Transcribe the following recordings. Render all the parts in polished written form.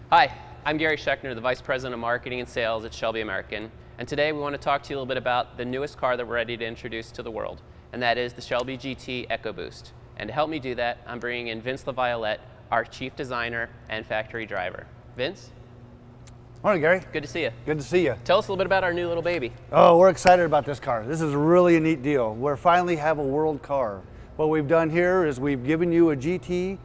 Hi, I'm Gary Schechner, the Vice President of Marketing and Sales at Shelby American, and today we want to talk to you a little bit about the newest car that we're ready to introduce to the world, and that is the Shelby GT EcoBoost. And to help me do that, I'm bringing in Vince LaViolette, our Chief Designer and Factory Driver. Vince? Morning, Gary. Good to see you. Good to see you. Tell us a little bit about our new little baby. Oh, we're excited about this car. This is really a neat deal. We finally have a world car. What we've done here is we've given you a GT,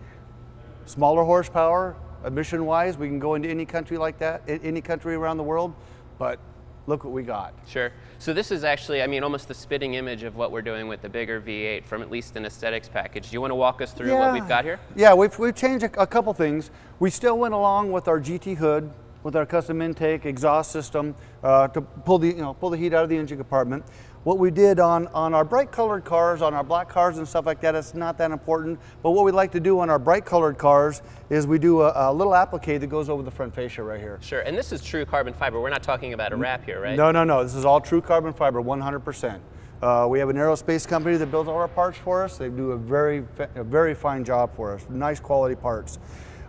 smaller horsepower, emission-wise. We can go into any country like that, any country around the world, but look what we got. Sure. So this is actually, I mean, almost the spitting image of what we're doing with the bigger V8 from at least an aesthetics package. Do you want to walk us through what we've got here? Yeah, we've changed a couple things. We still went along with our GT hood, with our custom intake, exhaust system, to pull the heat out of the engine compartment. What we did on our bright colored cars, on our black cars and stuff like that, it's not that important. But what we like to do on our bright colored cars is we do a little applique that goes over the front fascia right here. Sure, and this is true carbon fiber. We're not talking about a wrap here, right? No. This is all true carbon fiber, 100%. We have an aerospace company that builds all our parts for us. They do a very fine job for us, nice quality parts.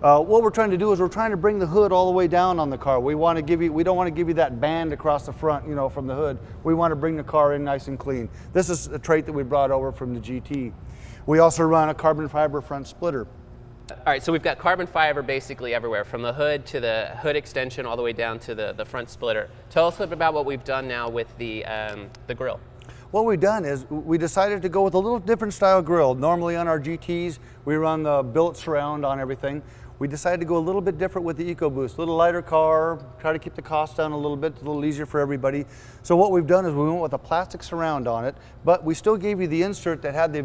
What we're trying to do is we're trying to bring the hood all the way down on the car. We don't want to give you that band across the front, from the hood. We want to bring the car in nice and clean. This is a trait that we brought over from the GT. We also run a carbon fiber front splitter. All right, so we've got carbon fiber basically everywhere, from the hood to the hood extension all the way down to the front splitter. Tell us a bit about what we've done now with the grille. What we've done is we decided to go with a little different style grille. Normally on our GTs, we run the billet surround on everything. We decided to go a little bit different with the EcoBoost. A little lighter car, try to keep the cost down a little bit, a little easier for everybody. So what we've done is we went with a plastic surround on it, but we still gave you the insert that had the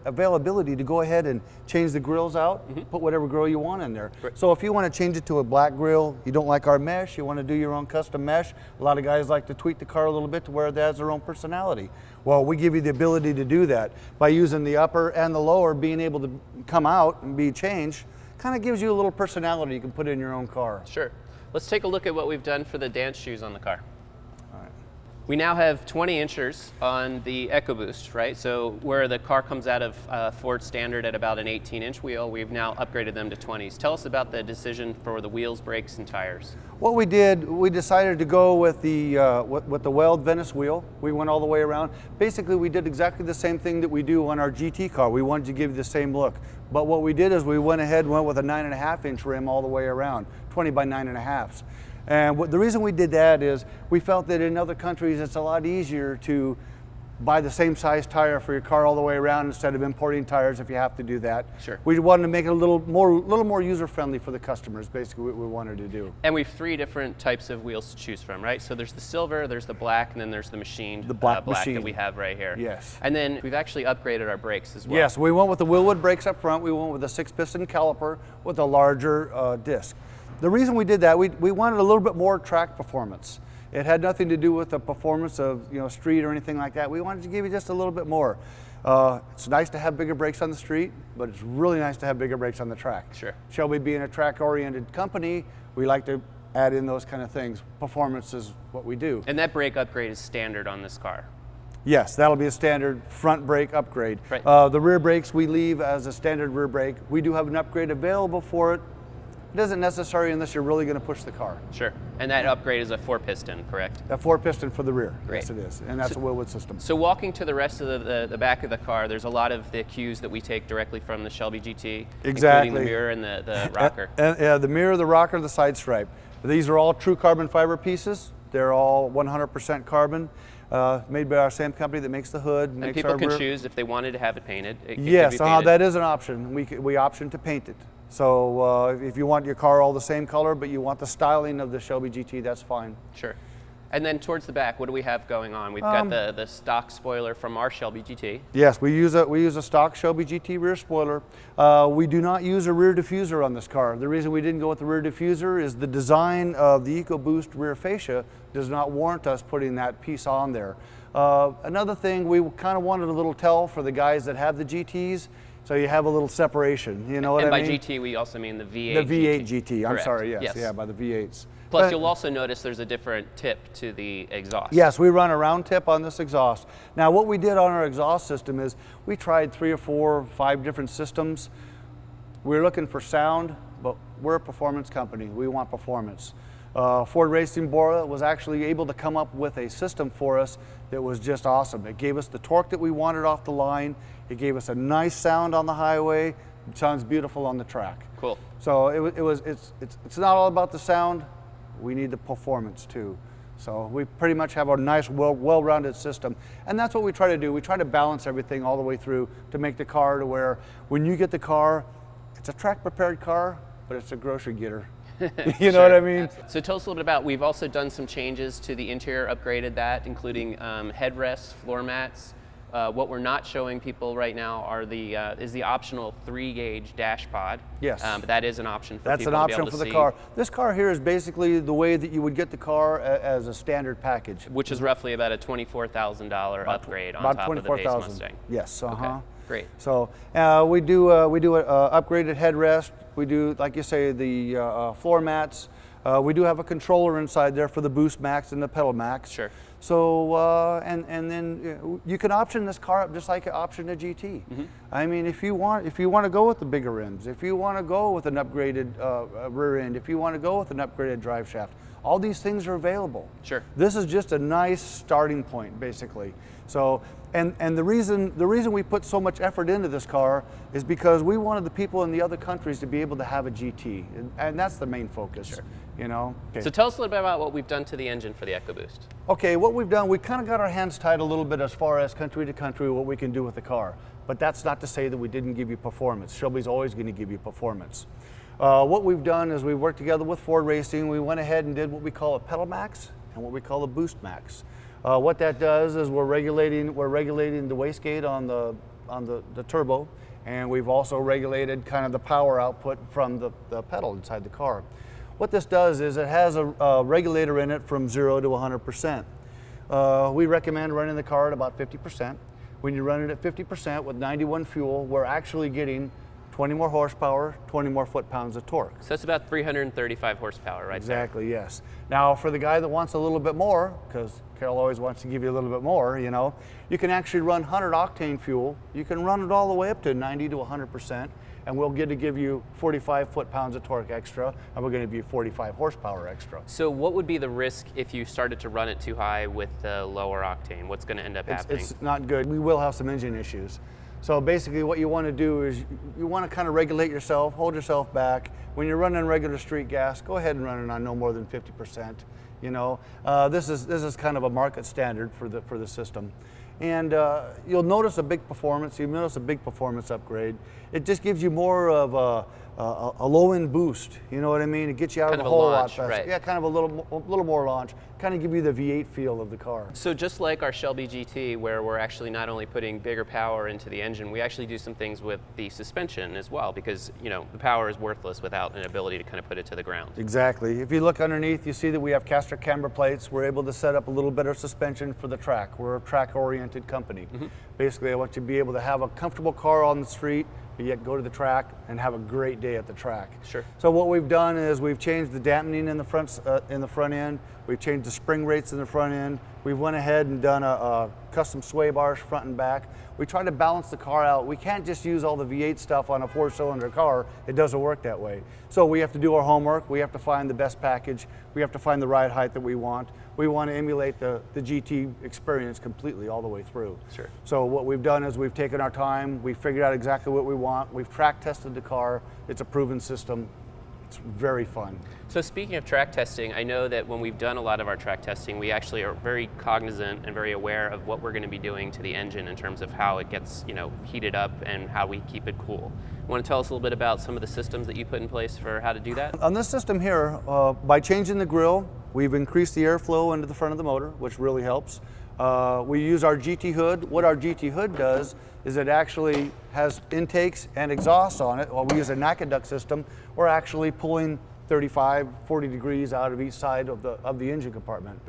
availability to go ahead and change the grills out, put whatever grill you want in there. Right. So if you want to change it to a black grill, you don't like our mesh, you want to do your own custom mesh, a lot of guys like to tweak the car a little bit to where it has their own personality. Well, we give you the ability to do that by using the upper and the lower being able to come out and be changed. Kind of gives you a little personality you can put in your own car. Sure. Let's take a look at what we've done for the dance shoes on the car. All right. We now have 20 inchers on the EcoBoost, right? So where the car comes out of Ford standard at about an 18-inch wheel, we've now upgraded them to 20s. Tell us about the decision for the wheels, brakes, and tires. What we did, we decided to go with the weld Venice wheel. We went all the way around. Basically, we did exactly the same thing that we do on our GT car. We wanted to give you the same look. But what we did is we went ahead and went with a 9.5-inch rim all the way around, 20 by 9.5s. And the reason we did that is we felt that in other countries it's a lot easier to buy the same size tire for your car all the way around instead of importing tires if you have to do that. Sure. We wanted to make it a little more user-friendly for the customers, basically what we wanted to do. And we've 3 different types of wheels to choose from, right? So there's the silver, there's the black, and then there's the machined black that we have right here. Yes. And then we've actually upgraded our brakes as well. Yes, we went with the Willwood brakes up front. We went with a 6-piston caliper with a larger disc. The reason we did that, we wanted a little bit more track performance. It had nothing to do with the performance of street or anything like that. We wanted to give you just a little bit more. It's nice to have bigger brakes on the street, but it's really nice to have bigger brakes on the track. Sure. Shelby being a track-oriented company, we like to add in those kind of things. Performance is what we do. And that brake upgrade is standard on this car. Yes, that'll be a standard front brake upgrade. Right. The rear brakes we leave as a standard rear brake. We do have an upgrade available for it. It isn't necessary unless you're really going to push the car. Sure. And that upgrade is a 4-piston, correct? A 4-piston for the rear. Great. Yes, it is. And that's a Willwood system. So walking to the rest of the back of the car, there's a lot of the cues that we take directly from the Shelby GT, exactly. including the mirror and the rocker. The mirror, the rocker, the side stripe. These are all true carbon fiber pieces. They're all 100% carbon, made by our same company that makes the hood. And people can choose if they wanted to have it painted. Yes, that is an option. We option to paint it. So if you want your car all the same color, but you want the styling of the Shelby GT, that's fine. Sure. And then towards the back, what do we have going on? We've got the stock spoiler from our Shelby GT. Yes, we use a stock Shelby GT rear spoiler. We do not use a rear diffuser on this car. The reason we didn't go with the rear diffuser is the design of the EcoBoost rear fascia does not warrant us putting that piece on there. Another thing, we kind of wanted a little tell for the guys that have the GTs. So you have a little separation, you know what I mean? And by GT, we also mean the V8 The V8 GT, I'm Correct. sorry, yes, yeah, by the V8s. Plus, you'll also notice there's a different tip to the exhaust. Yes, we run a round tip on this exhaust. Now, what we did on our exhaust system is we tried 3 or 4 or 5 different systems. We were looking for sound, but we're a performance company. We want performance. Ford Racing Bora was actually able to come up with a system for us that was just awesome. It gave us the torque that we wanted off the line. It gave us a nice sound on the highway. It sounds beautiful on the track. Cool. So it's not all about the sound. We need the performance too. So we pretty much have a nice, well-rounded system. And that's what we try to do. We try to balance everything all the way through to make the car to where when you get the car, it's a track-prepared car, but it's a grocery getter. You know what I mean? So tell us a little bit about, we've also done some changes to the interior, upgraded that, including headrests, floor mats. What we're not showing people right now are is the optional 3-gauge dash pod. Yes. But that is an option for That's people an to be able option to for the see. car. This car here is basically the way that you would get the car as a standard package. Which is roughly about a $24,000 upgrade on top of the base Mustang. Yes. Okay, great. So we do an upgraded headrest. We do, like you say, the floor mats. We do have a controller inside there for the Boost Max and the Pedal Max. Sure. So and then you can option this car up just like you option a GT. I mean, if you want to go with the bigger rims, if you want to go with an upgraded rear end, if you want to go with an upgraded drive shaft, all these things are available. Sure. This is just a nice starting point, basically. So, and the reason we put so much effort into this car is because we wanted the people in the other countries to be able to have a GT, and that's the main focus. Sure. You know. Okay. So tell us a little bit about what we've done to the engine for the EcoBoost. Okay, what we've done, we kind of got our hands tied a little bit as far as country to country what we can do with the car. But that's not to say that we didn't give you performance. Shelby's always going to give you performance. What we've done is we worked together with Ford Racing. We went ahead and did what we call a Pedal Max and what we call a Boost Max. What that does is we're regulating the wastegate on the turbo, and we've also regulated kind of the power output from the pedal inside the car. What this does is it has a regulator in it from 0 to 100%. We recommend running the car at about 50%. When you run it at 50% with 91 fuel, we're actually getting 20 more horsepower, 20 more foot-pounds of torque. So that's about 335 horsepower, right? Exactly, yes. Now, for the guy that wants a little bit more, because Carol always wants to give you a little bit more, you know, you can actually run 100 octane fuel. You can run it all the way up to 90 to 100%, and we'll get to give you 45 foot-pounds of torque extra, and we're going to give you 45 horsepower extra. So what would be the risk if you started to run it too high with the lower octane? What's going to end up happening? It's not good. We will have some engine issues. So basically what you want to do is you want to kind of regulate yourself, hold yourself back. When you're running regular street gas, go ahead and run it on no more than 50%. You know, this is kind of a market standard for the system. And you'll notice a big performance. You'll notice a big performance upgrade. It just gives you more of a low-end boost. You know what I mean? It gets you out Kind of of the a hole a lot launch, faster. right. Yeah, kind of a little more launch. Kind of give you the V8 feel of the car. So just like our Shelby GT, where we're actually not only putting bigger power into the engine, we actually do some things with the suspension as well, because you know the power is worthless without an ability to kind of put it to the ground. Exactly. If you look underneath, you see that we have caster camber plates. We're able to set up a little bit of suspension for the track. We're a track-oriented company. Basically, I want you to be able to have a comfortable car on the street, but yet go to the track and have a great day at the track. Sure. So what we've done is we've changed the dampening in the front end. We've changed the spring rates in the front end. We went ahead and done a custom sway bars front and back. We try to balance the car out. We can't just use all the V8 stuff on a 4-cylinder car. It doesn't work that way. So we have to do our homework. We have to find the best package. We have to find the ride height that we want. We want to emulate the GT experience completely all the way through. Sure. So what we've done is we've taken our time. We've figured out exactly what we want. We've track tested the car. It's a proven system. It's very fun. So speaking of track testing, I know that when we've done a lot of our track testing, we actually are very cognizant and very aware of what we're going to be doing to the engine in terms of how it gets, you know, heated up and how we keep it cool. You want to tell us a little bit about some of the systems that you put in place for how to do that? On this system here, by changing the grille, we've increased the airflow into the front of the motor, which really helps. We use our GT hood. What our GT hood does is it actually has intakes and exhausts on it. While we use a naked duct system, we're actually pulling 35, 40 degrees out of each side of the engine compartment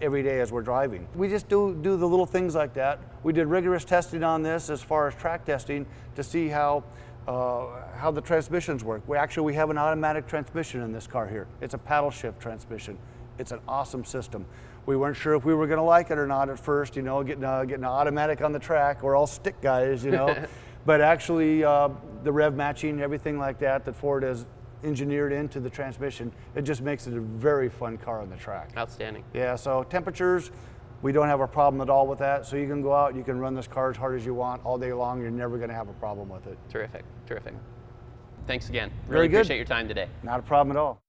every day as we're driving. We just do the little things like that. We did rigorous testing on this as far as track testing to see how the transmissions work. We have an automatic transmission in this car here. It's a paddle shift transmission. It's an awesome system. We weren't sure if we were going to like it or not at first, you know, getting an automatic on the track. We're all stick guys, you know. But actually, the rev matching, everything like that Ford has engineered into the transmission. It just makes it a very fun car on the track. Outstanding. Yeah, so temperatures, we don't have a problem at all with that. So you can go out, you can run this car as hard as you want all day long. You're never going to have a problem with it. Terrific, terrific. Thanks again. Very Really good. appreciate your time today. Not a problem at all.